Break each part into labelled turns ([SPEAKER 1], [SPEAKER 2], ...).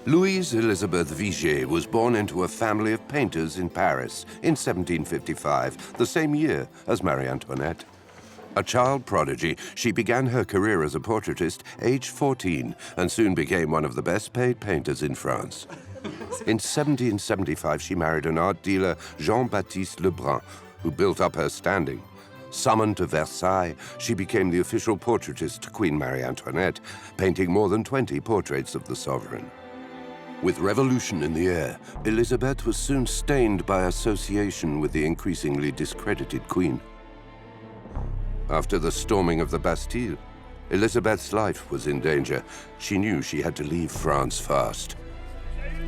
[SPEAKER 1] Louise Elisabeth Vigée was born into a family of painters in Paris in 1755, the same year as Marie Antoinette. A child prodigy, she began her career as a portraitist aged 14 and soon became one of the best-paid painters in France. In 1775, she married an art dealer, Jean-Baptiste Le Brun, who built up her standing. Summoned to Versailles, she became the official portraitist to Queen Marie Antoinette, painting more than 20 portraits of the sovereign. With revolution in the air, Elisabeth was soon stained by association with the increasingly discredited queen. After the storming of the Bastille, Elisabeth's life was in danger. She knew she had to leave France fast.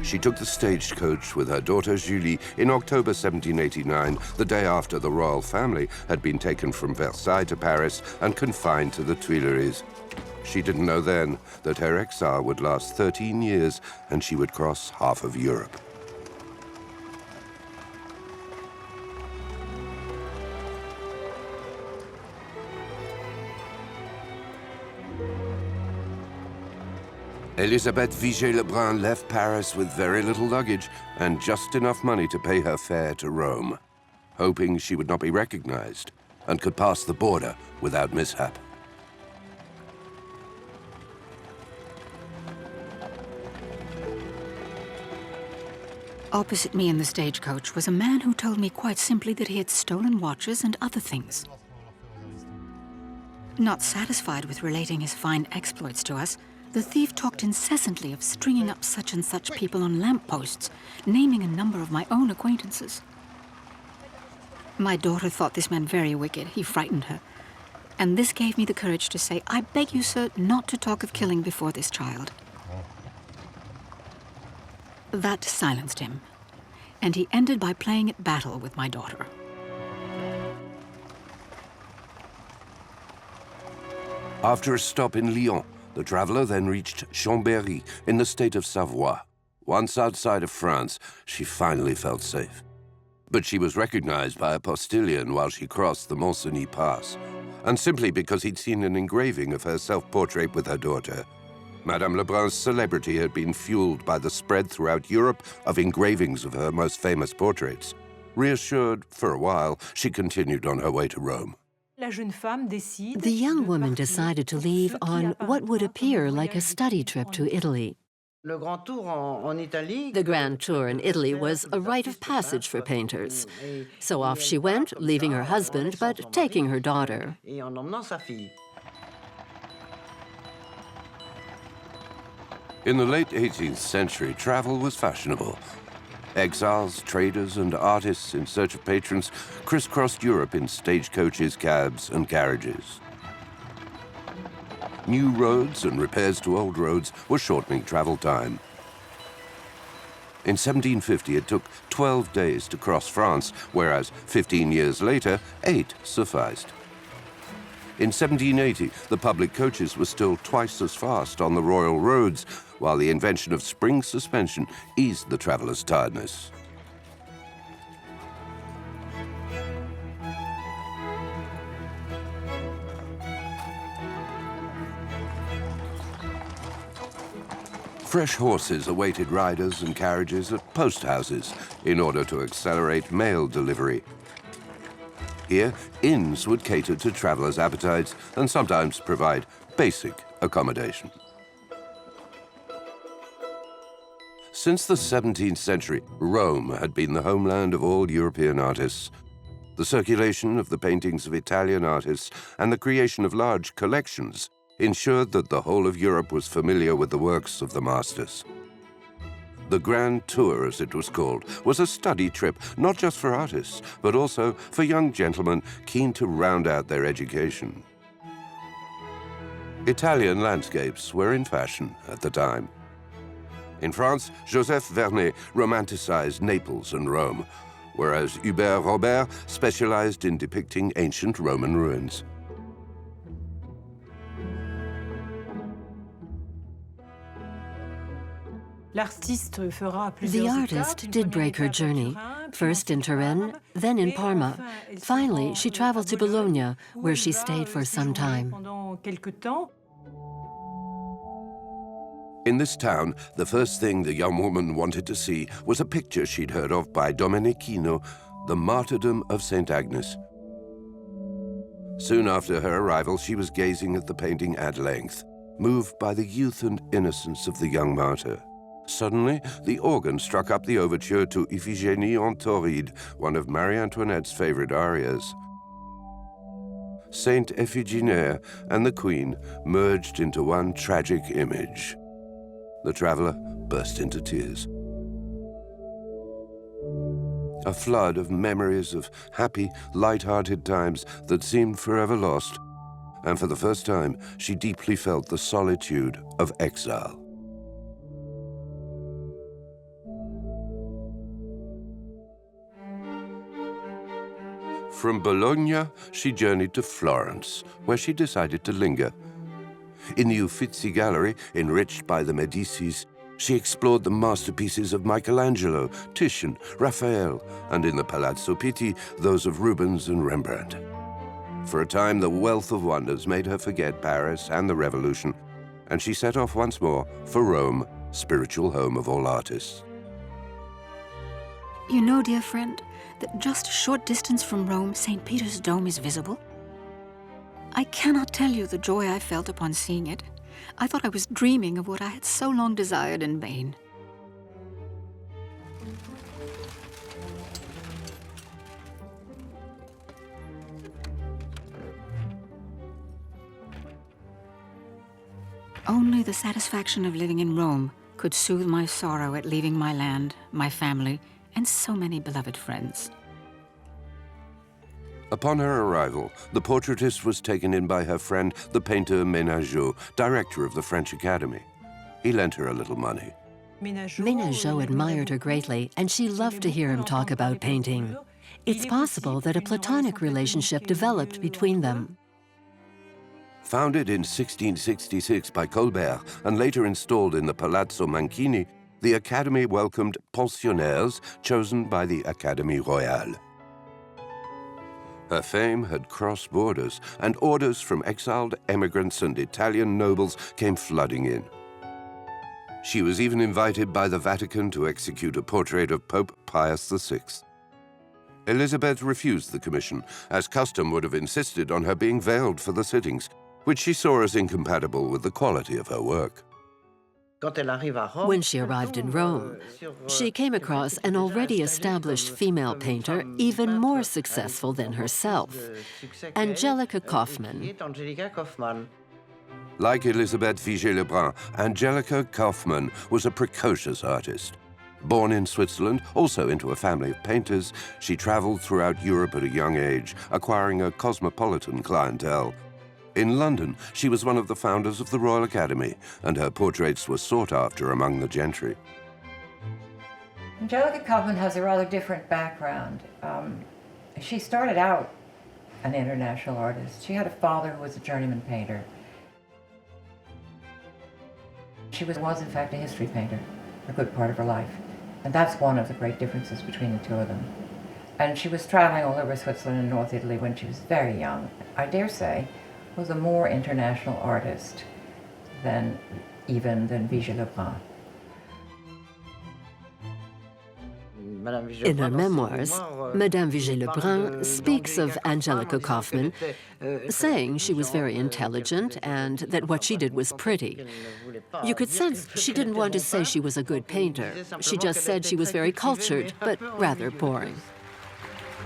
[SPEAKER 1] She took the stagecoach with her daughter Julie in October 1789, the day after the royal family had been taken from Versailles to Paris and confined to the Tuileries. She didn't know then that her exile would last 13 years and she would cross half of Europe. Elisabeth Vigée Le Brun left Paris with very little luggage and just enough money to pay her fare to Rome, hoping she would not be recognized and could pass the border without mishap.
[SPEAKER 2] Opposite me in the stagecoach was a man who told me quite simply that he had stolen watches and other things. Not satisfied with relating his fine exploits to us, the thief talked incessantly of stringing up such and such people on lampposts, naming a number of my own acquaintances. My daughter thought this man very wicked. He frightened her. And this gave me the courage to say, "I beg you, sir, not to talk of killing before this child." That silenced him, and he ended by playing at battle with my daughter.
[SPEAKER 1] After a stop in Lyon, the traveler then reached Chambéry in the state of Savoie. Once outside of France, she finally felt safe. But she was recognized by a postilion while she crossed the Mont-Cenis Pass, and simply because he'd seen an engraving of her self-portrait with her daughter. Madame Lebrun's celebrity had been fueled by the spread throughout Europe of engravings of her most famous portraits. Reassured for a while, she continued on her way to Rome.
[SPEAKER 3] The young woman decided to leave on what would appear like a study trip to Italy. The Grand Tour in Italy was a rite of passage for painters. So off she went, leaving her husband, but taking her daughter.
[SPEAKER 1] In the late 18th century, travel was fashionable. Exiles, traders, and artists in search of patrons crisscrossed Europe in stagecoaches, cabs, and carriages. New roads and repairs to old roads were shortening travel time. In 1750, it took 12 days to cross France, whereas 15 years later, 8 sufficed. In 1780, the public coaches were still twice as fast on the royal roads, while the invention of spring suspension eased the traveler's tiredness. Fresh horses awaited riders and carriages at post houses in order to accelerate mail delivery. Here, inns would cater to travelers' appetites and sometimes provide basic accommodation. Since the 17th century, Rome had been the homeland of all European artists. The circulation of the paintings of Italian artists and the creation of large collections ensured that the whole of Europe was familiar with the works of the masters. The Grand Tour, as it was called, was a study trip, not just for artists, but also for young gentlemen keen to round out their education. Italian landscapes were in fashion at the time. In France, Joseph Vernet romanticized Naples and Rome, whereas Hubert Robert specialized in depicting ancient Roman ruins.
[SPEAKER 3] The artist did break her journey, first in Turin, then in Parma. Finally, she traveled to Bologna, where she stayed for some time.
[SPEAKER 1] In this town, the first thing the young woman wanted to see was a picture she'd heard of by Domenichino, the martyrdom of St. Agnes. Soon after her arrival, she was gazing at the painting at length, moved by the youth and innocence of the young martyr. Suddenly, the organ struck up the overture to Iphigénie en Tauride, one of Marie Antoinette's favorite arias. Saint Iphigénie and the Queen merged into one tragic image. The traveler burst into tears. A flood of memories of happy, light-hearted times that seemed forever lost, and for the first time, she deeply felt the solitude of exile. From Bologna, she journeyed to Florence, where she decided to linger. In the Uffizi Gallery, enriched by the Medicis, she explored the masterpieces of Michelangelo, Titian, Raphael, and in the Palazzo Pitti, those of Rubens and Rembrandt. For a time, the wealth of wonders made her forget Paris and the Revolution, and she set off once more for Rome, spiritual home of all artists.
[SPEAKER 2] You know, dear friend, that just a short distance from Rome, St. Peter's Dome is visible? I cannot tell you the joy I felt upon seeing it. I thought I was dreaming of what I had so long desired in vain. Only the satisfaction of living in Rome could soothe my sorrow at leaving my land, my family, and so many beloved friends.
[SPEAKER 1] Upon her arrival, the portraitist was taken in by her friend, the painter Ménageot, director of the French Academy. He lent her a little money.
[SPEAKER 3] Ménageot admired her greatly, and she loved to hear him talk about painting. It's possible that a platonic relationship developed between them.
[SPEAKER 1] Founded in 1666 by Colbert and later installed in the Palazzo Mancini, the Academy welcomed pensionnaires chosen by the Académie Royale. Her fame had crossed borders, and orders from exiled emigrants and Italian nobles came flooding in. She was even invited by the Vatican to execute a portrait of Pope Pius VI. Elizabeth refused the commission, as custom would have insisted on her being veiled for the sittings, which she saw as incompatible with the quality of her work.
[SPEAKER 3] When she arrived in Rome, she came across an already established female painter even more successful than herself, Angelica Kauffmann.
[SPEAKER 1] Like Elisabeth Vigée Le Brun, Angelica Kauffmann was a precocious artist. Born in Switzerland, also into a family of painters, she traveled throughout Europe at a young age, acquiring a cosmopolitan clientele. In London, she was one of the founders of the Royal Academy, and her portraits were sought after among the gentry.
[SPEAKER 4] Angelica Kauffmann has a rather different background. She started out an international artist. She had a father who was a journeyman painter. She was in fact, a history painter a good part of her life. And that's one of the great differences between the two of them. And she was traveling all over Switzerland and North Italy when she was very young. I dare say, was a more international artist than Vigée Le Brun.
[SPEAKER 3] In her memoirs, Madame Vigée Le Brun speaks of Angelica Kauffmann, saying she was very intelligent and that what she did was pretty. You could sense she didn't want to say she was a good painter. She just said she was very cultured, but rather boring.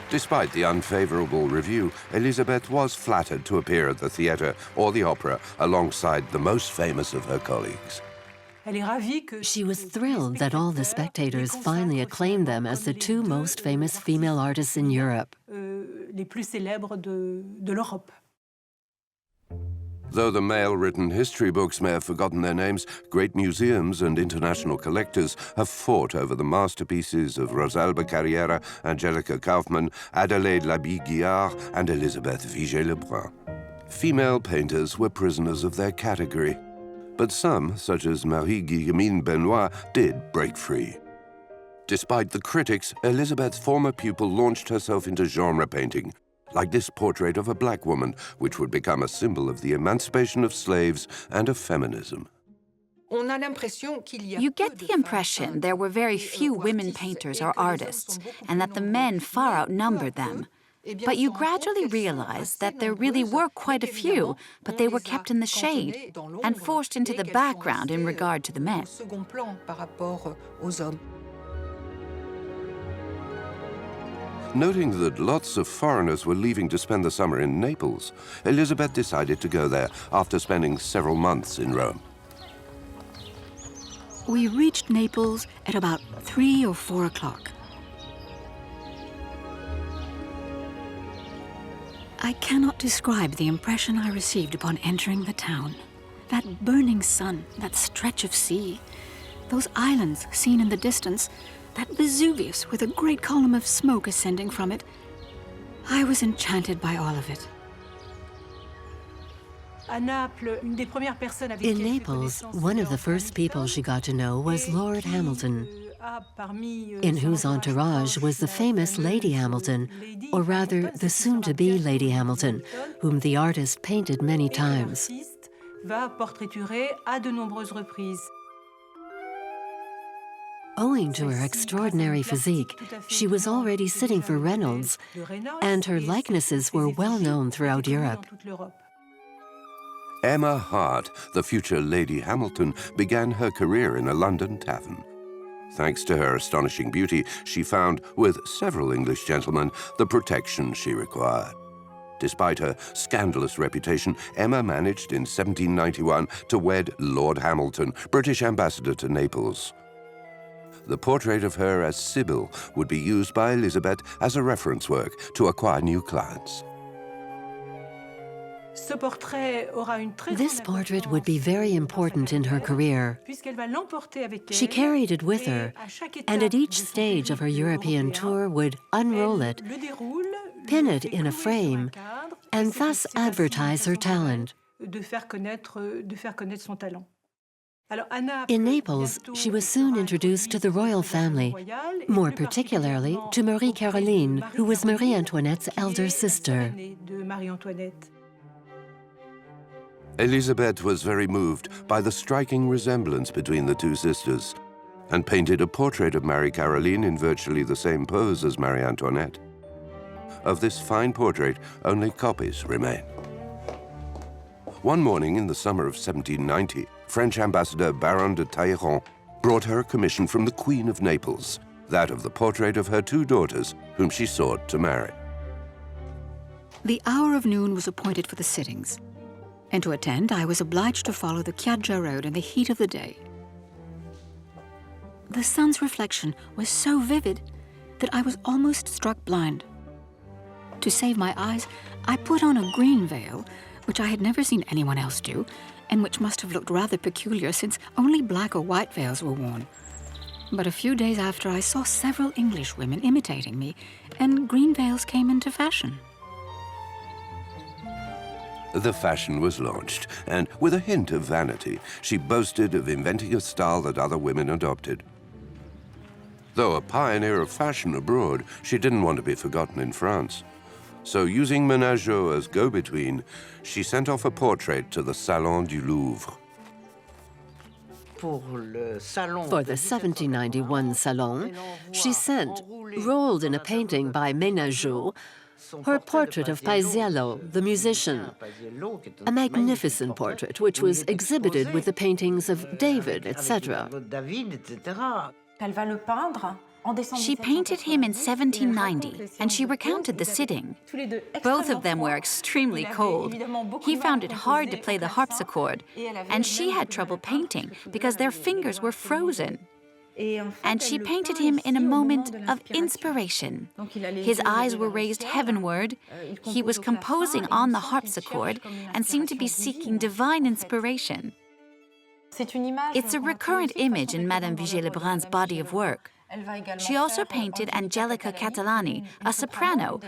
[SPEAKER 1] Despite the unfavorable review, Elizabeth was flattered to appear at the theater or the opera alongside the most famous of her colleagues.
[SPEAKER 3] She was thrilled that all the spectators finally acclaimed them as the two most famous female artists in Europe.
[SPEAKER 1] Though the male-written history books may have forgotten their names, great museums and international collectors have fought over the masterpieces of Rosalba Carriera, Angelica Kauffmann, Adelaide Labille-Guiard, and Elisabeth Vigée Le Brun. Female painters were prisoners of their category, but some, such as Marie-Guillemine Benoit, did break free. Despite the critics, Elizabeth's former pupil launched herself into genre painting, like this portrait of a black woman, which would become a symbol of the emancipation of slaves and of feminism.
[SPEAKER 5] You get the impression there were very few women painters or artists, and that the men far outnumbered them. But you gradually realize that there really were quite a few, but they were kept in the shade and forced into the background in regard to the men.
[SPEAKER 1] Noting that lots of foreigners were leaving to spend the summer in Naples, Elizabeth decided to go there after spending several months in Rome.
[SPEAKER 2] We reached Naples at about 3 or 4 o'clock. I cannot describe the impression I received upon entering the town. That burning sun, that stretch of sea, those islands seen in the distance, that Vesuvius with a great column of smoke ascending from it. I was enchanted by all of it.
[SPEAKER 3] In Naples, one of the first people she got to know was Lord Hamilton, in whose entourage was the famous Lady Hamilton, or rather the soon-to-be Lady Hamilton, whom the artist painted many times. Owing to her extraordinary physique, she was already sitting for Reynolds, and her likenesses were well known throughout Europe.
[SPEAKER 1] Emma Hart, the future Lady Hamilton, began her career in a London tavern. Thanks to her astonishing beauty, she found, with several English gentlemen, the protection she required. Despite her scandalous reputation, Emma managed in 1791 to wed Lord Hamilton, British ambassador to Naples. The portrait of her as Sybil would be used by Elizabeth as a reference work to acquire new clients.
[SPEAKER 3] This portrait would be very important in her career. She carried it with her, and at each stage of her European tour would unroll it, pin it in a frame, and thus advertise her talent. In Naples, she was soon introduced to the royal family, more particularly to Marie Caroline, who was Marie Antoinette's elder sister.
[SPEAKER 1] Elizabeth was very moved by the striking resemblance between the two sisters and painted a portrait of Marie Caroline in virtually the same pose as Marie Antoinette. Of this fine portrait, only copies remain. One morning in the summer of 1790, French ambassador Baron de Talleyrand brought her a commission from the Queen of Naples, that of the portrait of her 2 daughters, whom she sought to marry.
[SPEAKER 2] The hour of noon was appointed for the sittings, and to attend, I was obliged to follow the Chioggia Road in the heat of the day. The sun's reflection was so vivid that I was almost struck blind. To save my eyes, I put on a green veil, which I had never seen anyone else do, and which must have looked rather peculiar since only black or white veils were worn. But a few days after, I saw several English women imitating me, and green veils came into fashion.
[SPEAKER 1] The fashion was launched, and with a hint of vanity, she boasted of inventing a style that other women adopted. Though a pioneer of fashion abroad, she didn't want to be forgotten in France. So using Menageot as go-between, she sent off a portrait to the Salon du Louvre.
[SPEAKER 3] For the 1791 Salon, she sent, rolled in a painting by Menageot, her portrait of Paisiello, the musician, a magnificent portrait which was exhibited with the paintings of David, etc.
[SPEAKER 5] She painted him in 1790, and she recounted the sitting. Both of them were extremely cold. He found it hard to play the harpsichord, and she had trouble painting because their fingers were frozen. And she painted him in a moment of inspiration. His eyes were raised heavenward, he was composing on the harpsichord, and seemed to be seeking divine inspiration. It's a recurrent image in Madame Vigée Le Brun's body of work. She also painted Angelica Catalani, a soprano,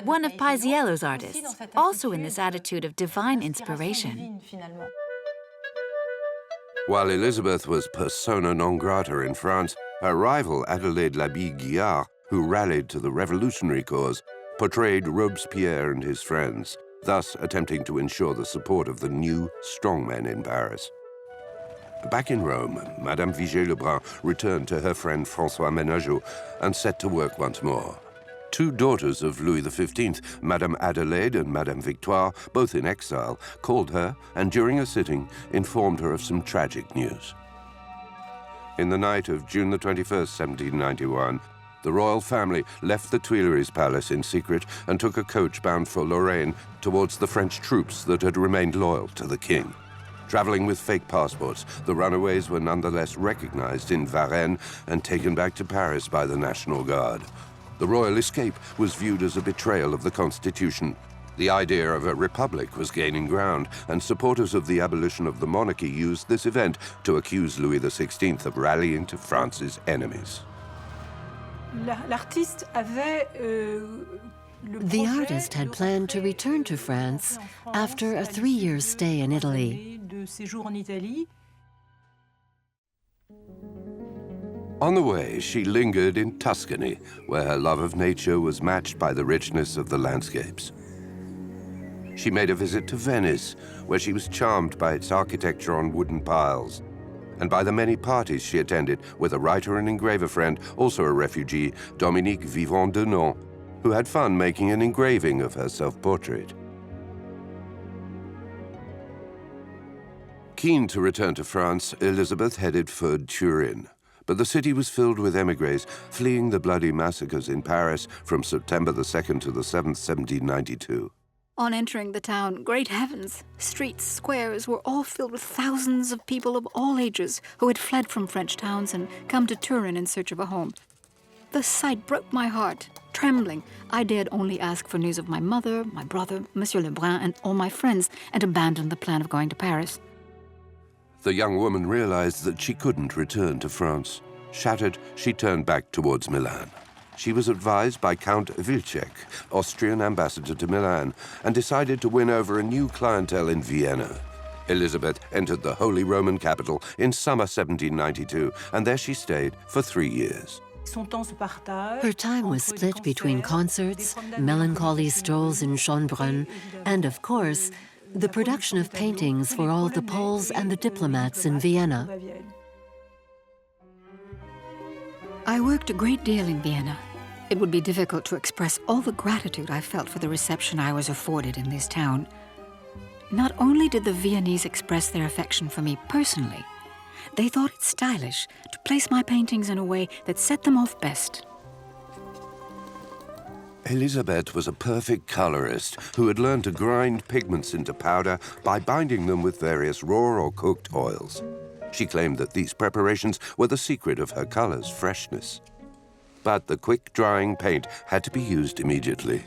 [SPEAKER 5] one of Paisiello's artists, also in this attitude of divine inspiration.
[SPEAKER 1] While Elizabeth was persona non grata in France, her rival Adelaide Labille-Guiard, who rallied to the revolutionary cause, portrayed Robespierre and his friends, thus attempting to ensure the support of the new strongmen in Paris. Back in Rome, Madame Vigée Le Brun returned to her friend François Ménageot and set to work once more. Two daughters of Louis XV, Madame Adelaide and Madame Victoire, both in exile, called her and during a sitting informed her of some tragic news. In the night of June the 21st, 1791, the royal family left the Tuileries Palace in secret and took a coach bound for Lorraine towards the French troops that had remained loyal to the king. Traveling with fake passports, the runaways were nonetheless recognized in Varennes and taken back to Paris by the National Guard. The royal escape was viewed as a betrayal of the Constitution. The idea of a republic was gaining ground, and supporters of the abolition of the monarchy used this event to accuse Louis XVI of rallying to France's enemies.
[SPEAKER 3] The artist had planned to return to France after a 3-year stay in Italy.
[SPEAKER 1] On the way, she lingered in Tuscany, where her love of nature was matched by the richness of the landscapes. She made a visit to Venice, where she was charmed by its architecture on wooden piles, and by the many parties she attended with a writer and engraver friend, also a refugee, Dominique Vivant-Denon, who had fun making an engraving of her self-portrait. Keen to return to France, Elizabeth headed for Turin. But the city was filled with émigrés fleeing the bloody massacres in Paris from September the 2nd to the 7th, 1792.
[SPEAKER 2] On entering the town, great heavens, streets, squares were all filled with thousands of people of all ages who had fled from French towns and come to Turin in search of a home. The sight broke my heart. Trembling, I dared only ask for news of my mother, my brother, Monsieur Le Brun, and all my friends, and abandoned the plan of going to Paris.
[SPEAKER 1] The young woman realized that she couldn't return to France. Shattered, she turned back towards Milan. She was advised by Count Wilczek, Austrian ambassador to Milan, and decided to win over a new clientele in Vienna. Elizabeth entered the Holy Roman capital in summer 1792, and there she stayed for 3 years.
[SPEAKER 3] Her time was split between concerts, melancholy strolls in Schönbrunn, and, of course, the production of paintings for all the Poles and the diplomats in Vienna.
[SPEAKER 2] I worked a great deal in Vienna. It would be difficult to express all the gratitude I felt for the reception I was afforded in this town. Not only did the Viennese express their affection for me personally, they thought it stylish to place my paintings in a way that set them off best.
[SPEAKER 1] Elizabeth was a perfect colorist who had learned to grind pigments into powder by binding them with various raw or cooked oils. She claimed that these preparations were the secret of her color's freshness. But the quick-drying paint had to be used immediately.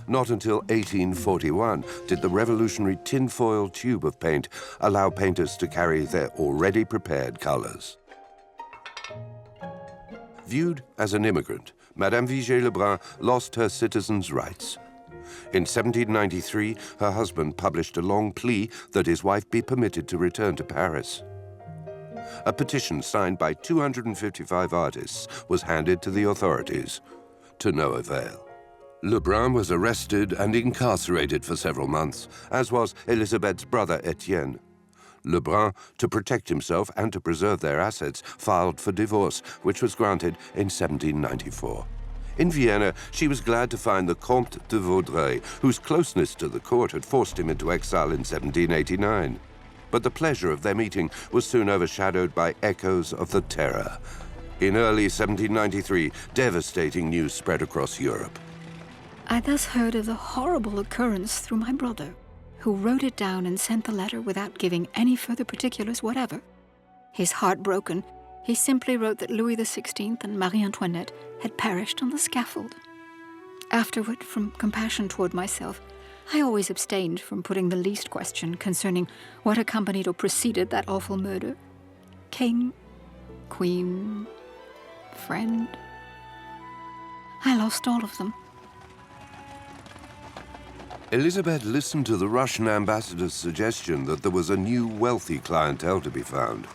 [SPEAKER 1] Not until 1841 did the revolutionary tinfoil tube of paint allow painters to carry their already prepared colors. Viewed as an immigrant, Madame Vigée Le Brun lost her citizens' rights. In 1793, her husband published a long plea that his wife be permitted to return to Paris. A petition signed by 255 artists was handed to the authorities, to no avail. Le Brun was arrested and incarcerated for several months, as was Elisabeth's brother Etienne. Le Brun, to protect himself and to preserve their assets, filed for divorce, which was granted in 1794. In Vienna, she was glad to find the Comte de Vaudreuil, whose closeness to the court had forced him into exile in 1789. But the pleasure of their meeting was soon overshadowed by echoes of the terror. In early 1793, devastating news spread across Europe.
[SPEAKER 2] I thus heard of the horrible occurrence through my brother, who wrote it down and sent the letter without giving any further particulars whatever. His heart broken, he simply wrote that Louis XVI and Marie Antoinette had perished on the scaffold. Afterward, from compassion toward myself, I always abstained from putting the least question concerning what accompanied or preceded that awful murder. King, queen, friend. I lost all of them.
[SPEAKER 1] Elizabeth listened to the Russian ambassador's suggestion that there was a new wealthy clientele to be found.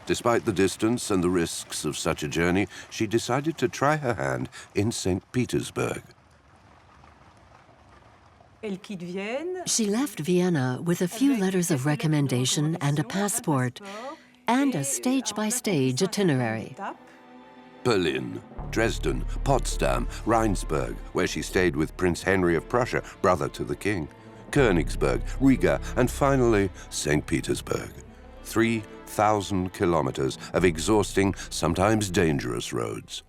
[SPEAKER 1] Despite the distance and the risks of such a journey, she decided to try her hand in St. Petersburg.
[SPEAKER 3] She left Vienna with a few letters of recommendation and a passport, and a stage-by-stage itinerary.
[SPEAKER 1] Berlin, Dresden, Potsdam, Rheinsberg, where she stayed with Prince Henry of Prussia, brother to the king, Königsberg, Riga, and finally St. Petersburg. 3,000 kilometers of exhausting, sometimes dangerous roads.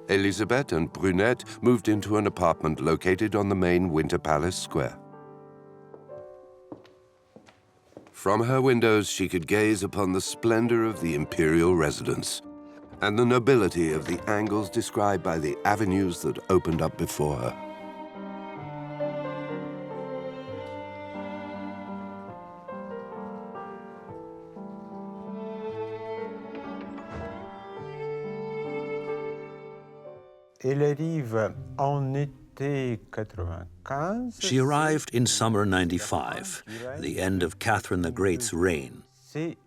[SPEAKER 1] Elisabeth and Brunette moved into an apartment located on the main Winter Palace Square. From her windows, she could gaze upon the splendor of the imperial residence and the nobility of the angles described by the avenues that opened up before her.
[SPEAKER 6] She arrived in summer 95, the end of Catherine the Great's reign. It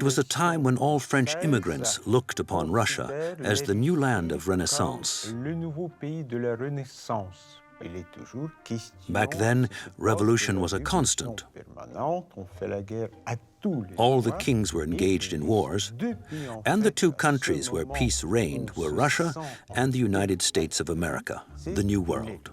[SPEAKER 6] was a time when all French immigrants looked upon Russia as the new land of Renaissance. Back then, revolution was a constant. All the kings were engaged in wars, and the two countries where peace reigned were Russia and the United States of America, the New World.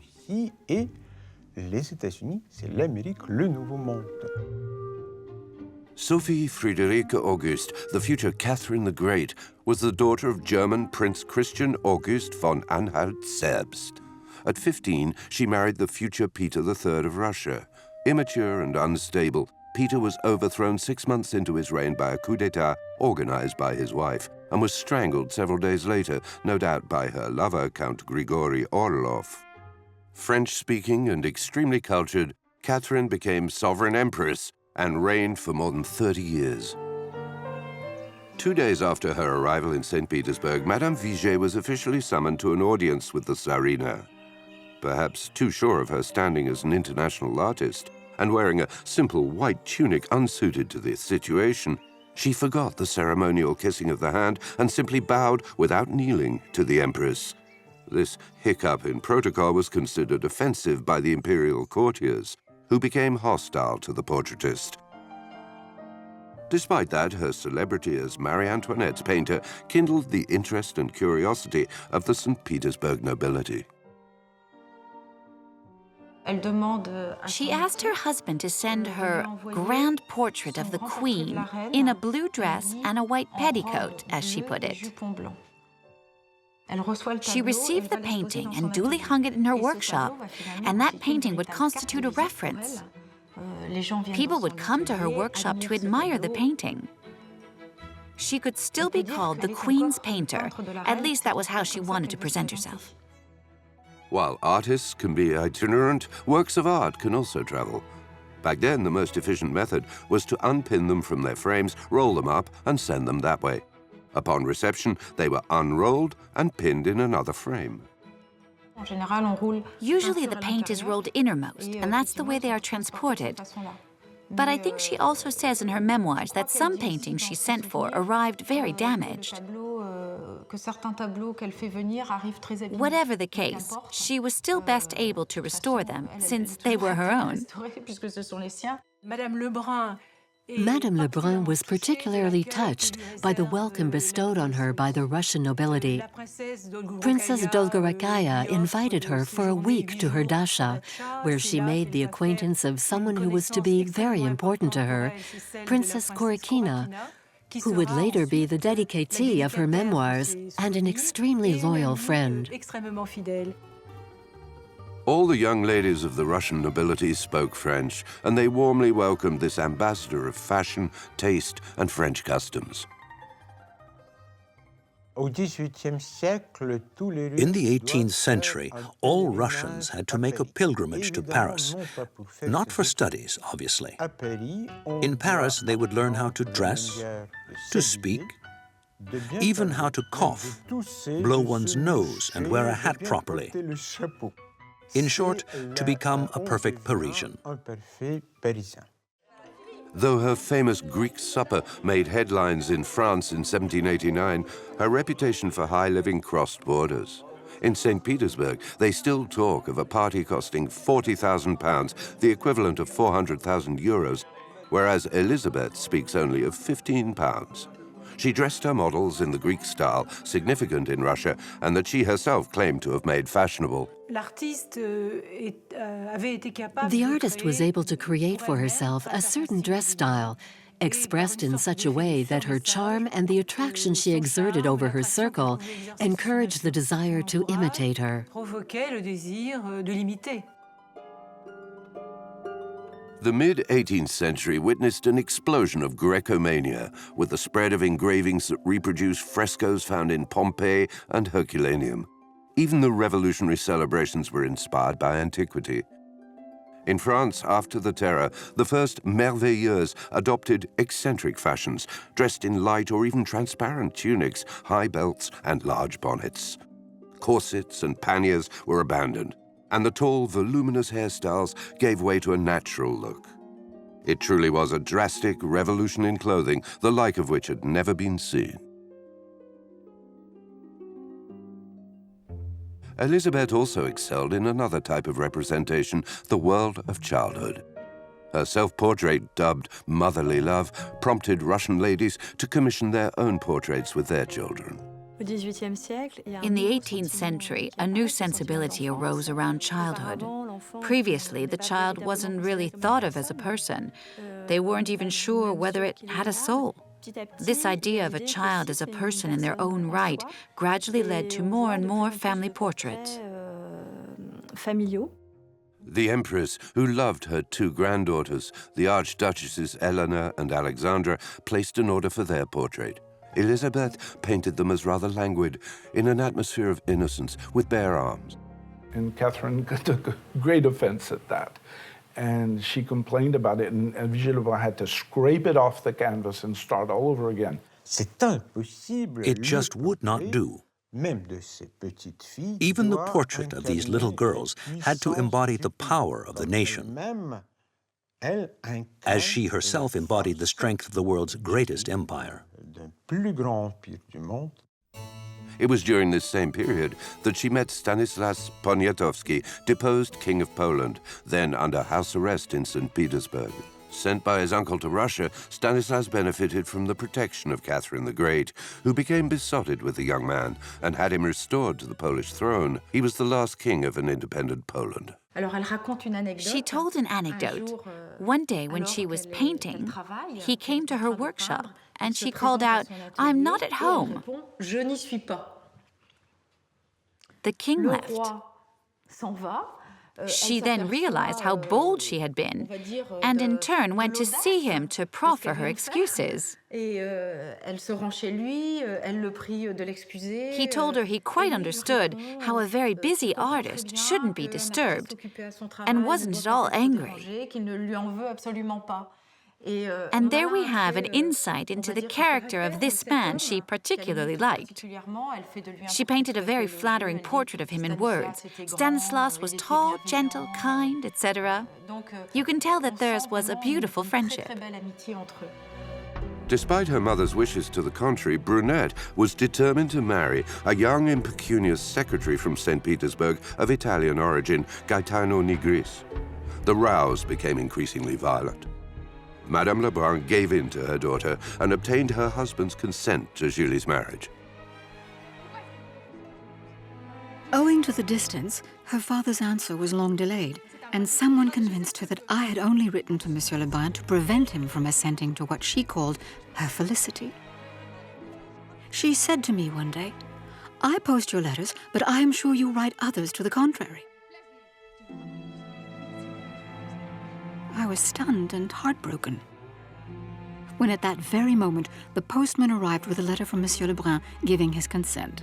[SPEAKER 1] Sophie Friederike August, the future Catherine the Great, was the daughter of German Prince Christian August von Anhalt-Zerbst. At 15, she married the future Peter III of Russia. Immature and unstable, Peter was overthrown 6 months into his reign by a coup d'etat organized by his wife and was strangled several days later, no doubt by her lover, Count Grigory Orlov. French-speaking and extremely cultured, Catherine became sovereign empress and reigned for more than 30 years. 2 days after her arrival in St. Petersburg, Madame Vigée was officially summoned to an audience with the Tsarina. Perhaps too sure of her standing as an international artist, and wearing a simple white tunic unsuited to this situation, she forgot the ceremonial kissing of the hand and simply bowed without kneeling to the Empress. This hiccup in protocol was considered offensive by the imperial courtiers, who became hostile to the portraitist. Despite that, her celebrity as Marie Antoinette's painter kindled the interest and curiosity of the St. Petersburg nobility.
[SPEAKER 5] She asked her husband to send her grand portrait of the Queen in a blue dress and a white petticoat, as she put it. She received the painting and duly hung it in her workshop, and that painting would constitute a reference. People would come to her workshop to admire the painting. She could still be called the Queen's painter. At least that was how she wanted to present herself.
[SPEAKER 1] While artists can be itinerant, works of art can also travel. Back then, the most efficient method was to unpin them from their frames, roll them up, and send them that way. Upon reception, they were unrolled and pinned in another frame.
[SPEAKER 5] Usually the paint is rolled innermost, and that's the way they are transported. But I think she also says in her memoirs that some paintings she sent for arrived very damaged. Whatever the case, she was still best able to restore them, since they were her own.
[SPEAKER 3] Madame Le Brun was particularly touched by the welcome bestowed on her by the Russian nobility. Princess Dolgorukaya invited her for a week to her dacha, where she made the acquaintance of someone who was to be very important to her, Princess Korykina, who would later be the dedicatee of her memoirs and an extremely loyal friend.
[SPEAKER 1] All the young ladies of the Russian nobility spoke French, and they warmly welcomed this ambassador of fashion, taste, and French customs.
[SPEAKER 6] In the 18th century, all Russians had to make a pilgrimage to Paris. Not for studies, obviously. In Paris, they would learn how to dress, to speak, even how to cough, blow one's nose, and wear a hat properly. In short, to become a perfect Parisian.
[SPEAKER 1] Though her famous Greek supper made headlines in France in 1789, her reputation for high living crossed borders. In St. Petersburg, they still talk of a party costing £40,000, the equivalent of 400,000 euros, whereas Elizabeth speaks only of £15. She dressed her models in the Greek style, significant in Russia, and that she herself claimed to have made fashionable.
[SPEAKER 3] The artist was able to create for herself a certain dress style, expressed in such a way that her charm and the attraction she exerted over her circle encouraged the desire to imitate her.
[SPEAKER 1] The mid-18th century witnessed an explosion of Grecomania, with the spread of engravings that reproduce frescoes found in Pompeii and Herculaneum. Even the revolutionary celebrations were inspired by antiquity. In France, after the Terror, the first merveilleuses adopted eccentric fashions, dressed in light or even transparent tunics, high belts, and large bonnets. Corsets and panniers were abandoned, and the tall, voluminous hairstyles gave way to a natural look. It truly was a drastic revolution in clothing, the like of which had never been seen. Elizabeth also excelled in another type of representation, the world of childhood. Her self-portrait, dubbed Motherly Love, prompted Russian ladies to commission their own portraits with their children.
[SPEAKER 5] In the 18th century, a new sensibility arose around childhood. Previously, the child wasn't really thought of as a person. They weren't even sure whether it had a soul. This idea of a child as a person in their own right gradually led to more and more family portraits.
[SPEAKER 1] The Empress, who loved her two granddaughters, the Archduchesses Eleanor and Alexandra, placed an order for their portrait. Elizabeth painted them as rather languid, in an atmosphere of innocence, with bare arms.
[SPEAKER 7] And Catherine took a great offense at that. And she complained about it, and Vigée Le Brun had to scrape it off the canvas and start all over again.
[SPEAKER 6] It just would not do. Even the portrait of these little girls had to embody the power of the nation, as she herself embodied the strength of the world's greatest empire.
[SPEAKER 1] It was during this same period that she met Stanislas Poniatowski, deposed King of Poland, then under house arrest in St. Petersburg. Sent by his uncle to Russia, Stanislas benefited from the protection of Catherine the Great, who became besotted with the young man and had him restored to the Polish throne. He was the last king of an independent Poland.
[SPEAKER 5] She told an anecdote. One day when she was painting, he came to her workshop and she called out, "I'm not at home." The king left. She then realized how bold she had been, and in turn went to see him to proffer her excuses. He told her he quite understood how a very busy artist shouldn't be disturbed, and wasn't at all angry. And there we have an insight into the character of this man she particularly liked. She painted a very flattering portrait of him in words. Stanislas was tall, gentle, kind, etc. You can tell that theirs was a beautiful friendship.
[SPEAKER 1] Despite her mother's wishes to the contrary, Brunette was determined to marry a young impecunious secretary from St. Petersburg of Italian origin, Gaetano Nigris. The rows became increasingly violent. Madame Le Brun gave in to her daughter and obtained her husband's consent to Julie's marriage.
[SPEAKER 2] Owing to the distance, her father's answer was long delayed, and someone convinced her that I had only written to Monsieur Le Brun to prevent him from assenting to what she called her felicity. She said to me one day, "I post your letters, but I am sure you write others to the contrary." I was stunned and heartbroken, when at that very moment the postman arrived with a letter from Monsieur Le Brun giving his consent.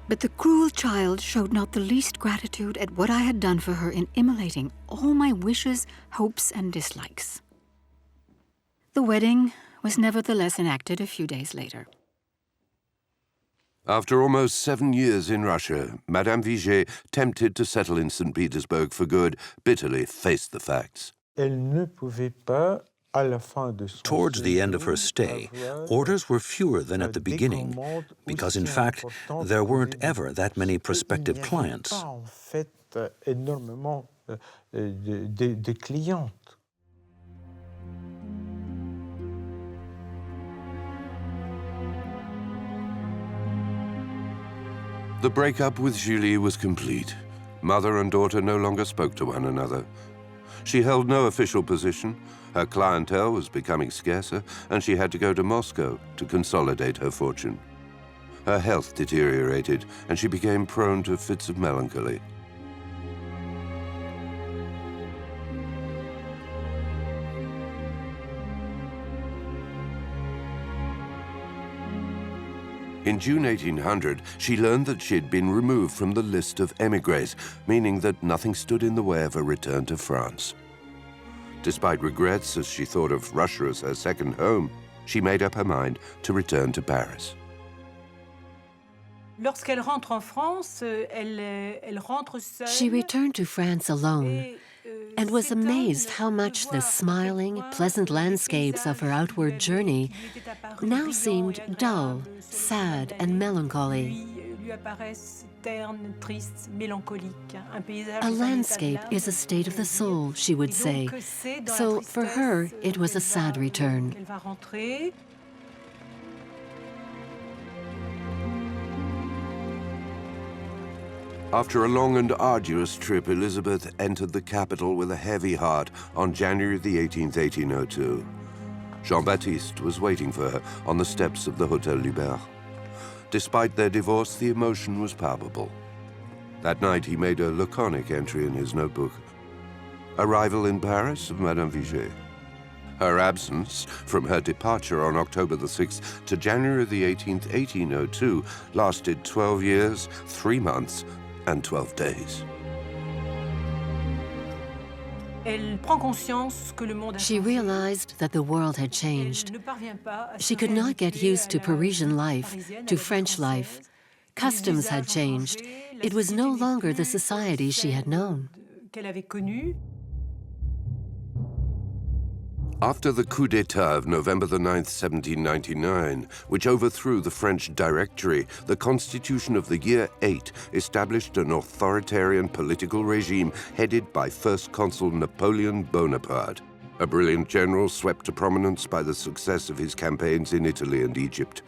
[SPEAKER 2] But the cruel child showed not the least gratitude at what I had done for her in immolating all my wishes, hopes, and dislikes. The wedding was nevertheless enacted a few days later.
[SPEAKER 1] After almost 7 years in Russia, Madame Vigée, tempted to settle in St. Petersburg for good, bitterly faced the facts.
[SPEAKER 6] Towards the end of her stay, orders were fewer than at the beginning, because in fact, there weren't ever that many prospective clients.
[SPEAKER 1] The breakup with Julie was complete. Mother and daughter no longer spoke to one another. She held no official position, her clientele was becoming scarcer, and she had to go to Moscow to consolidate her fortune. Her health deteriorated, and she became prone to fits of melancholy. In June 1800, she learned that she had been removed from the list of émigrés, meaning that nothing stood in the way of her return to France. Despite regrets, as she thought of Russia as her second home, she made up her mind to return to Paris.
[SPEAKER 3] She returned to France alone and was amazed how much the smiling, pleasant landscapes of her outward journey now seemed dull, sad, and melancholy. A landscape is a state of the soul, she would say. So for her, it was a sad return.
[SPEAKER 1] After a long and arduous trip, Elizabeth entered the capital with a heavy heart on January the 18th, 1802. Jean-Baptiste was waiting for her on the steps of the Hôtel Libert. Despite their divorce, the emotion was palpable. That night, he made a laconic entry in his notebook. Arrival in Paris of Madame Vigée. Her absence from her departure on October the 6th to January the 18th, 1802 lasted 12 years, 3 months, and 12 days.
[SPEAKER 3] She realized that the world had changed. She could not get used to Parisian life, to French life. Customs had changed. It was no longer the society she had known.
[SPEAKER 1] After the coup d'etat of November the 9th, 1799, which overthrew the French Directory, the Constitution of the year 8 established an authoritarian political regime headed by First Consul Napoleon Bonaparte, a brilliant general swept to prominence by the success of his campaigns in Italy and Egypt.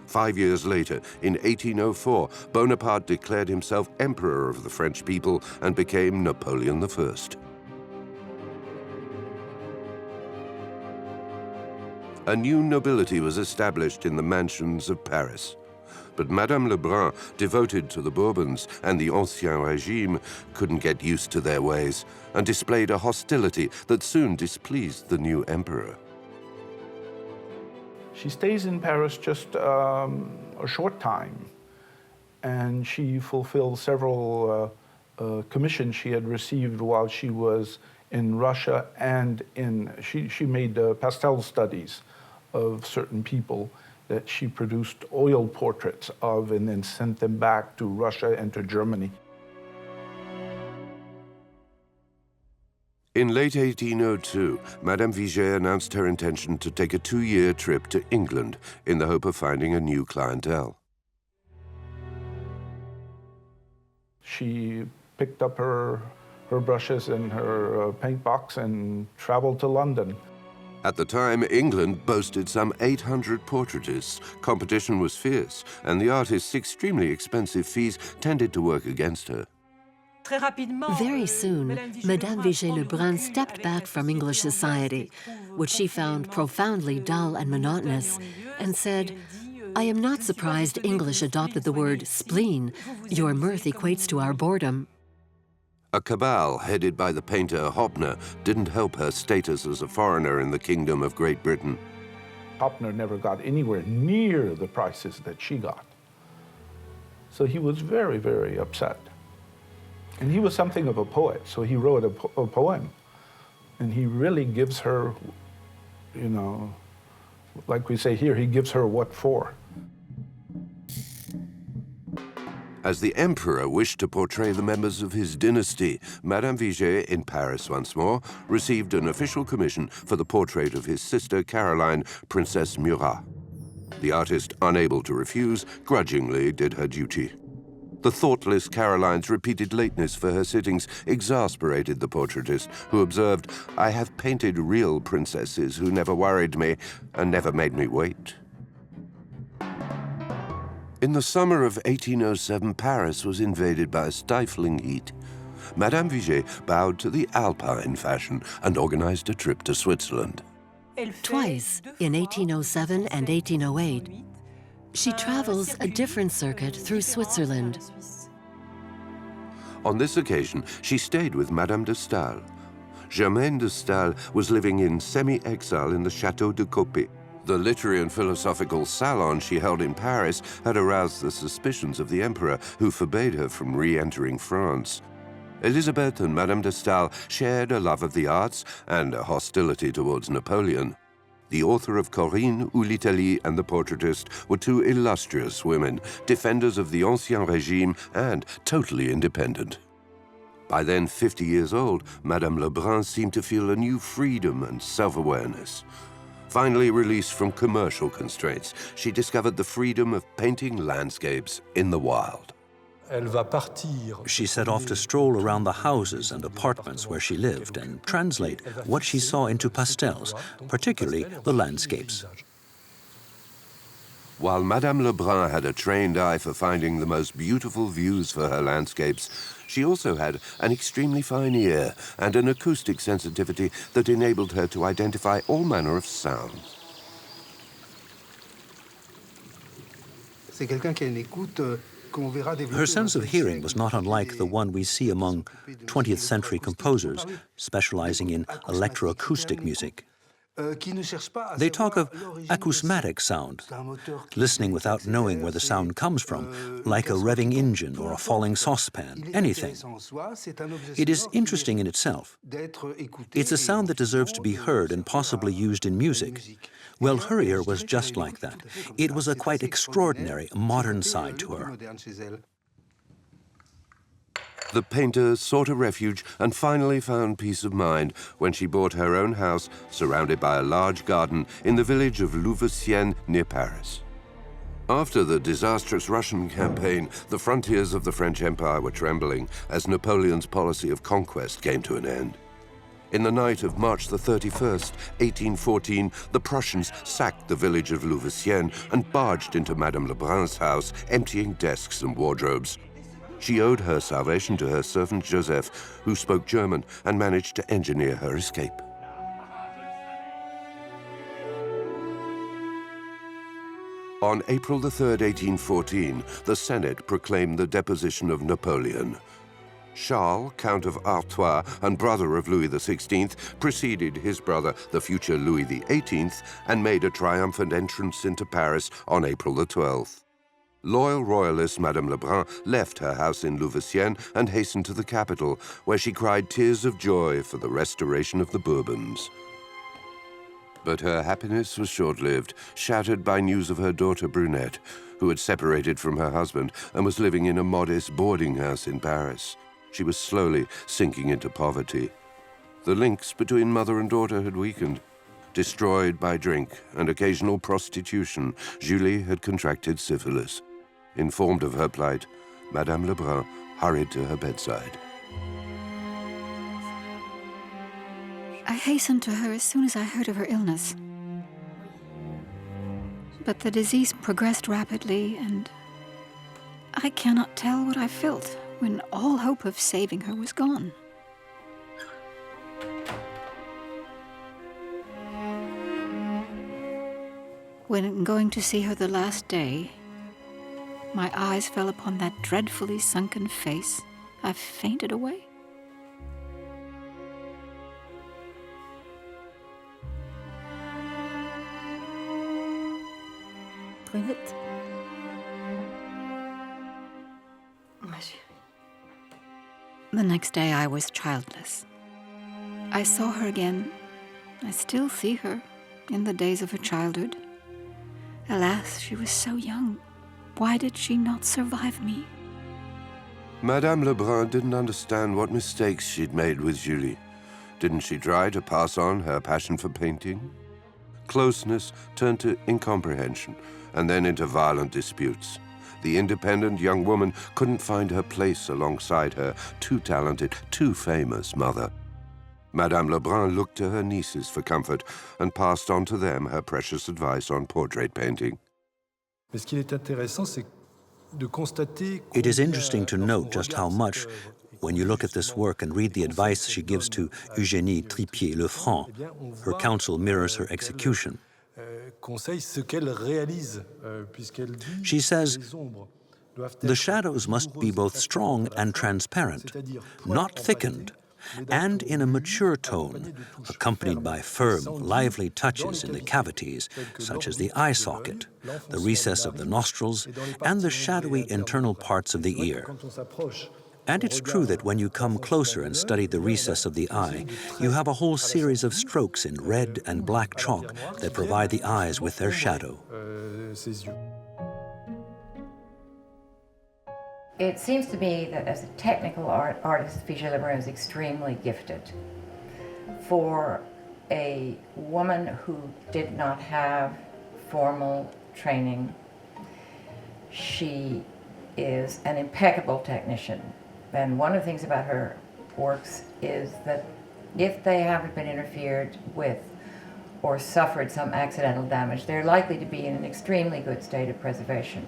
[SPEAKER 1] 5 years later, in 1804, Bonaparte declared himself emperor of the French people and became Napoleon I. A new nobility was established in the mansions of Paris. But Madame Le Brun, devoted to the Bourbons and the Ancien Régime, couldn't get used to their ways and displayed a hostility that soon displeased the new emperor.
[SPEAKER 7] She stays in Paris just a short time, and she fulfills several commissions she had received while she was in Russia, and she made pastel studies of certain people that she produced oil portraits of and then sent them back to Russia and to Germany.
[SPEAKER 1] In late 1802, Madame Vigée announced her intention to take a 2-year trip to England in the hope of finding a new clientele.
[SPEAKER 7] She picked up her brushes and her paint box and traveled to London.
[SPEAKER 1] At the time, England boasted some 800 portraitists. Competition was fierce, and the artist's extremely expensive fees tended to work against her.
[SPEAKER 3] Very soon, Madame Vigée Le Brun stepped back from English society, which she found profoundly dull and monotonous, and said, "I am not surprised English adopted the word spleen. Your mirth equates to our boredom."
[SPEAKER 1] A cabal headed by the painter Hoppner didn't help her status as a foreigner in the Kingdom of Great Britain.
[SPEAKER 7] Hoppner never got anywhere near the prices that she got. So he was very, very upset. And he was something of a poet, so he wrote a poem. And he really gives her you know, like we say here, he gives her what for.
[SPEAKER 1] As the emperor wished to portray the members of his dynasty, Madame Vigée, in Paris once more, received an official commission for the portrait of his sister Caroline, Princess Murat. The artist, unable to refuse, grudgingly did her duty. The thoughtless Caroline's repeated lateness for her sittings exasperated the portraitist, who observed, "I have painted real princesses who never worried me and never made me wait." In the summer of 1807, Paris was invaded by a stifling heat. Madame Vigée bowed to the Alpine fashion and organized a trip to Switzerland.
[SPEAKER 3] Twice, in 1807 and 1808, she travels a different circuit through Switzerland.
[SPEAKER 1] On this occasion, she stayed with Madame de Staël. Germaine de Staël was living in semi-exile in the Château de Copé. The literary and philosophical salon she held in Paris had aroused the suspicions of the emperor, who forbade her from re-entering France. Elisabeth and Madame de Staël shared a love of the arts and a hostility towards Napoleon. The author of Corinne ou l'Italie and the portraitist were two illustrious women, defenders of the Ancien Régime and totally independent. By then 50 years old, Madame Le Brun seemed to feel a new freedom and self-awareness. Finally released from commercial constraints, she discovered the freedom of painting landscapes in the wild.
[SPEAKER 6] She set off to stroll around the houses and apartments where she lived and translate what she saw into pastels, particularly the landscapes.
[SPEAKER 1] While Madame Le Brun had a trained eye for finding the most beautiful views for her landscapes, she also had an extremely fine ear and an acoustic sensitivity that enabled her to identify all manner of sounds.
[SPEAKER 6] Her sense of hearing was not unlike the one we see among 20th century composers specializing in electroacoustic music. They talk of acousmatic sound, listening without knowing where the sound comes from, like a revving engine or a falling saucepan, anything. It is interesting in itself. It's a sound that deserves to be heard and possibly used in music. Well, her ear was just like that. It was a quite extraordinary modern side to her.
[SPEAKER 1] The painter sought a refuge and finally found peace of mind when she bought her own house surrounded by a large garden in the village of Louveciennes near Paris. After the disastrous Russian campaign, the frontiers of the French Empire were trembling as Napoleon's policy of conquest came to an end. In the night of March the 31st, 1814, the Prussians sacked the village of Louveciennes and barged into Madame Le Brun's house, emptying desks and wardrobes. She owed her salvation to her servant Joseph, who spoke German and managed to engineer her escape. On April the 3rd, 1814, the Senate proclaimed the deposition of Napoleon. Charles, Count of Artois and brother of Louis XVI, preceded his brother, the future Louis XVIII, and made a triumphant entrance into Paris on April the 12th. Loyal royalist Madame Le Brun left her house in Louveciennes and hastened to the capital, where she cried tears of joy for the restoration of the Bourbons. But her happiness was short-lived, shattered by news of her daughter Brunette, who had separated from her husband and was living in a modest boarding house in Paris. She was slowly sinking into poverty. The links between mother and daughter had weakened. Destroyed by drink and occasional prostitution, Julie had contracted syphilis. Informed of her plight, Madame Le Brun hurried to her bedside.
[SPEAKER 2] I hastened to her as soon as I heard of her illness. But the disease progressed rapidly, and I cannot tell what I felt when all hope of saving her was gone. When going to see her the last day, my eyes fell upon that dreadfully sunken face. I fainted away.
[SPEAKER 8] Toilette.
[SPEAKER 2] The next day I was childless. I saw her again. I still see her, in the days of her childhood. Alas, she was so young. Why did she not survive me?
[SPEAKER 1] Madame Le Brun didn't understand what mistakes she'd made with Julie. Didn't she try to pass on her passion for painting? Closeness turned to incomprehension, and then into violent disputes. The independent young woman couldn't find her place alongside her too talented, too famous mother. Madame Le Brun looked to her nieces for comfort and passed on to them her precious advice on portrait painting.
[SPEAKER 6] It is interesting to note just how much, when you look at this work and read the advice she gives to Eugénie Tripier-Le-Franc, her counsel mirrors her execution. She says, the shadows must be both strong and transparent, not thickened, and in a mature tone, accompanied by firm, lively touches in the cavities, such as the eye socket, the recess of the nostrils, and the shadowy internal parts of the ear. And it's true that when you come closer and study the recess of the eye, you have a whole series of strokes in red and black chalk that provide the eyes with their shadow.
[SPEAKER 4] It seems to me that as a technical artist, Vigée Le Brun is extremely gifted. For a woman who did not have formal training, she is an impeccable technician. And one of the things about her works is that if they haven't been interfered with or suffered some accidental damage, they're likely to be in an extremely good state of preservation.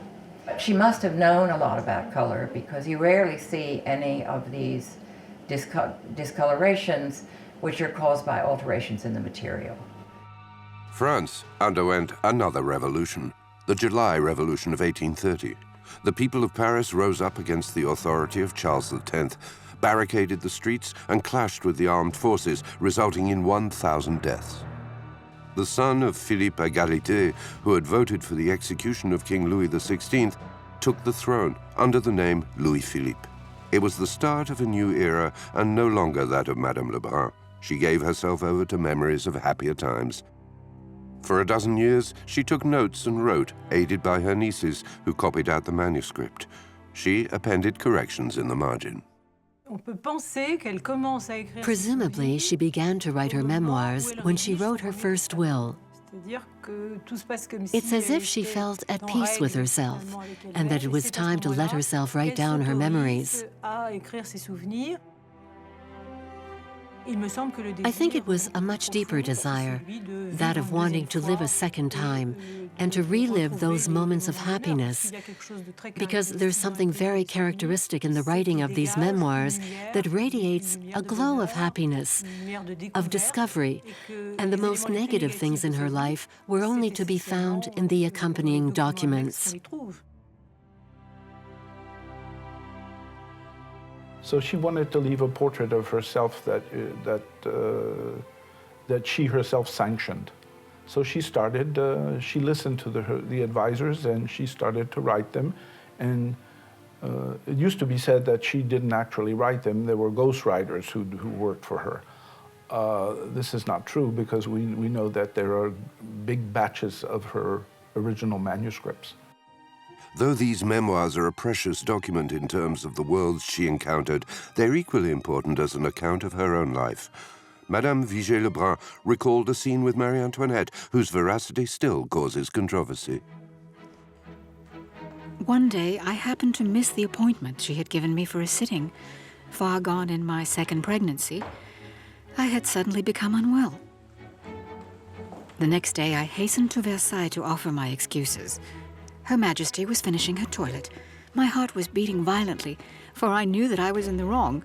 [SPEAKER 4] She must have known a lot about color, because you rarely see any of these discolorations which are caused by alterations in the material.
[SPEAKER 1] France underwent another revolution, the July Revolution of 1830. The people of Paris rose up against the authority of Charles X, barricaded the streets, and clashed with the armed forces, resulting in 1,000 deaths. The son of Philippe Égalité, who had voted for the execution of King Louis XVI, took the throne under the name Louis-Philippe. It was the start of a new era and no longer that of Madame Le Brun. She gave herself over to memories of happier times. For a dozen years, she took notes and wrote, aided by her nieces, who copied out the manuscript. She appended corrections in the margin.
[SPEAKER 3] Presumably, she began to write her memoirs when she wrote her first will. It's as if she felt at peace with herself, and that it was time to let herself write down her memories. I think it was a much deeper desire, that of wanting to live a second time and to relive those moments of happiness, because there's something very characteristic in the writing of these memoirs that radiates a glow of happiness, of discovery, and the most negative things in her life were only to be found in the accompanying documents.
[SPEAKER 7] So she wanted to leave a portrait of herself that she herself sanctioned. So she started, she listened to the advisors, and she started to write them. And it used to be said that she didn't actually write them. There were ghostwriters who worked for her. This is not true, because we know that there are big batches of her original manuscripts.
[SPEAKER 1] Though these memoirs are a precious document in terms of the worlds she encountered, they're equally important as an account of her own life. Madame Vigée Le Brun recalled a scene with Marie Antoinette, whose veracity still causes controversy.
[SPEAKER 2] One day, I happened to miss the appointment she had given me for a sitting. Far gone in my second pregnancy, I had suddenly become unwell. The next day, I hastened to Versailles to offer my excuses. Her Majesty was finishing her toilet. My heart was beating violently, for I knew that I was in the wrong.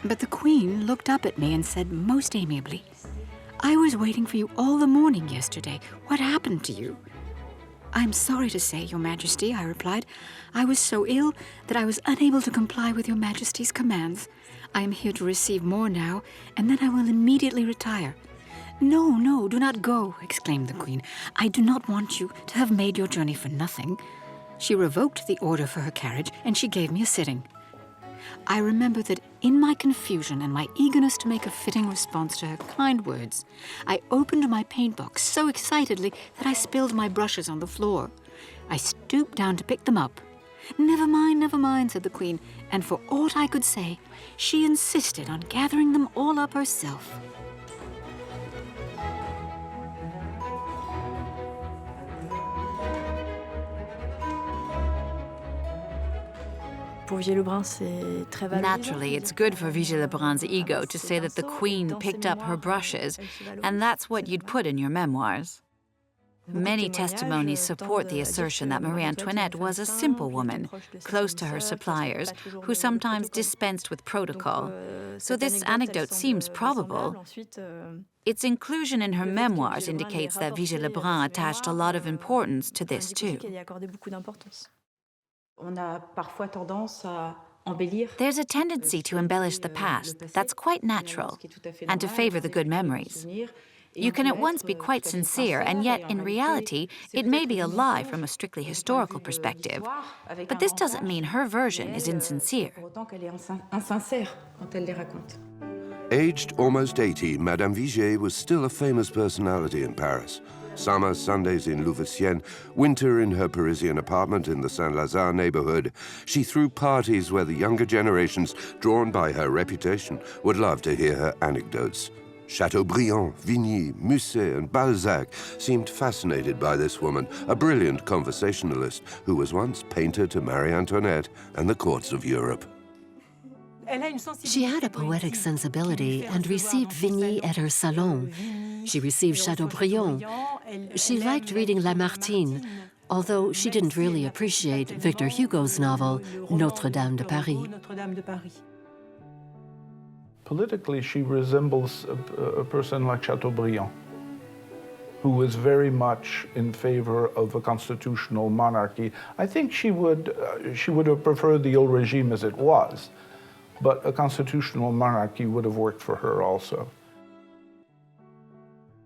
[SPEAKER 2] But the Queen looked up at me and said most amiably, "I was waiting for you all the morning yesterday. What happened to you?" "I'm sorry to say, Your Majesty," I replied, "I was so ill that I was unable to comply with Your Majesty's commands. I am here to receive more now, and then I will immediately retire." "No, no, do not go," exclaimed the Queen. "I do not want you to have made your journey for nothing." She revoked the order for her carriage, and she gave me a sitting. I remember that in my confusion and my eagerness to make a fitting response to her kind words, I opened my paint box so excitedly that I spilled my brushes on the floor. I stooped down to pick them up. Never mind, said the Queen, and for aught I could say, she insisted on gathering them all up herself.
[SPEAKER 5] Naturally, it's good for Vigée Le Brun's ego to say that the Queen picked up her brushes, and that's what you'd put in your memoirs. Many testimonies support the assertion that Marie Antoinette was a simple woman, close to her suppliers, who sometimes dispensed with protocol. So this anecdote seems probable. Its inclusion in her memoirs indicates that Vigée Le Brun attached a lot of importance to this too. There's a tendency to embellish the past that's quite natural, and to favor the good memories. You can at once be quite sincere, and yet, in reality, it may be a lie from a strictly historical perspective. But this doesn't mean her version is insincere.
[SPEAKER 1] Aged almost 80, Madame Vigée was still a famous personality in Paris. Summer Sundays in Louveciennes, winter in her Parisian apartment in the Saint-Lazare neighborhood, she threw parties where the younger generations, drawn by her reputation, would love to hear her anecdotes. Chateaubriand, Vigny, Musset, and Balzac seemed fascinated by this woman, a brilliant conversationalist who was once painter to Marie Antoinette and the courts of Europe.
[SPEAKER 3] She had a poetic sensibility and received Vigny at her salon. She received Chateaubriand. She liked reading Lamartine, although she didn't really appreciate Victor Hugo's novel, Notre-Dame de Paris.
[SPEAKER 7] Politically, she resembles a person like Chateaubriand, who was very much in favor of a constitutional monarchy. I think she would have preferred the old regime as it was, but a constitutional monarchy would have worked for her also.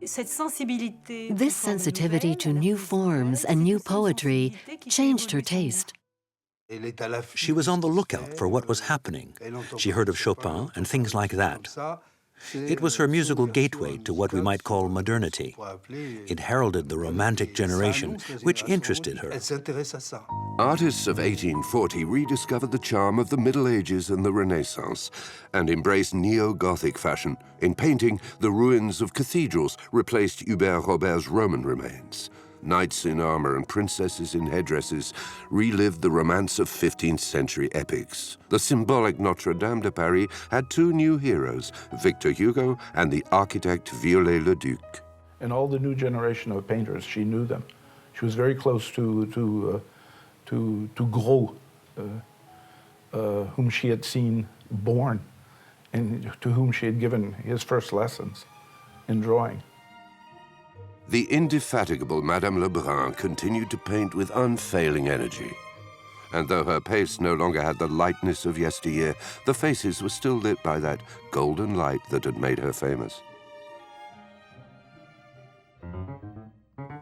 [SPEAKER 3] This sensitivity to new forms and new poetry changed her taste.
[SPEAKER 6] She was on the lookout for what was happening. She heard of Chopin and things like that. It was her musical gateway to what we might call modernity. It heralded the Romantic generation, which interested her.
[SPEAKER 1] Artists of 1840 rediscovered the charm of the Middle Ages and the Renaissance and embraced neo-Gothic fashion. In painting, the ruins of cathedrals replaced Hubert Robert's Roman remains. Knights in armor and princesses in headdresses relived the romance of 15th century epics. The symbolic Notre-Dame de Paris had two new heroes, Victor Hugo and the architect Viollet-le-Duc.
[SPEAKER 7] And all the new generation of painters, she knew them. She was very close to Gros, whom she had seen born and to whom she had given his first lessons in drawing.
[SPEAKER 1] The indefatigable Madame Le Brun continued to paint with unfailing energy. And though her pace no longer had the lightness of yesteryear, the faces were still lit by that golden light that had made her famous.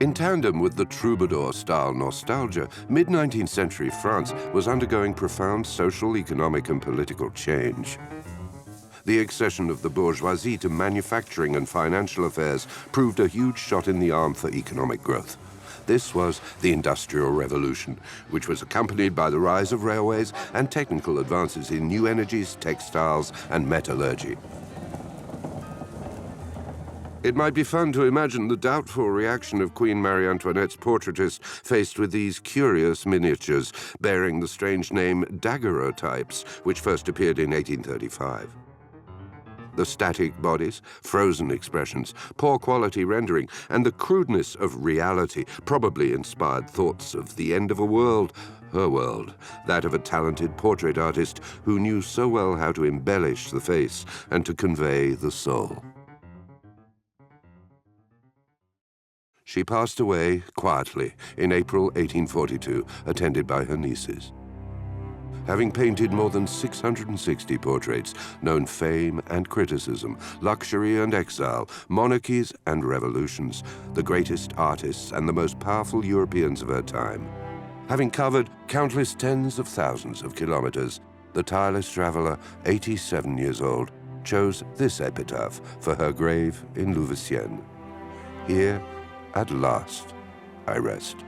[SPEAKER 1] In tandem with the troubadour-style nostalgia, mid-19th century France was undergoing profound social, economic, and political change. The accession of the bourgeoisie to manufacturing and financial affairs proved a huge shot in the arm for economic growth. This was the Industrial Revolution, which was accompanied by the rise of railways and technical advances in new energies, textiles, and metallurgy. It might be fun to imagine the doubtful reaction of Queen Marie Antoinette's portraitist faced with these curious miniatures bearing the strange name daguerreotypes, which first appeared in 1835. The static bodies, frozen expressions, poor quality rendering, and the crudeness of reality probably inspired thoughts of the end of a world, her world, that of a talented portrait artist who knew so well how to embellish the face and to convey the soul. She passed away quietly in April 1842, attended by her nieces. Having painted more than 660 portraits, known fame and criticism, luxury and exile, monarchies and revolutions, the greatest artists and the most powerful Europeans of her time. Having covered countless tens of thousands of kilometers, the tireless traveler, 87 years old, chose this epitaph for her grave in Louveciennes. Here, at last, I rest.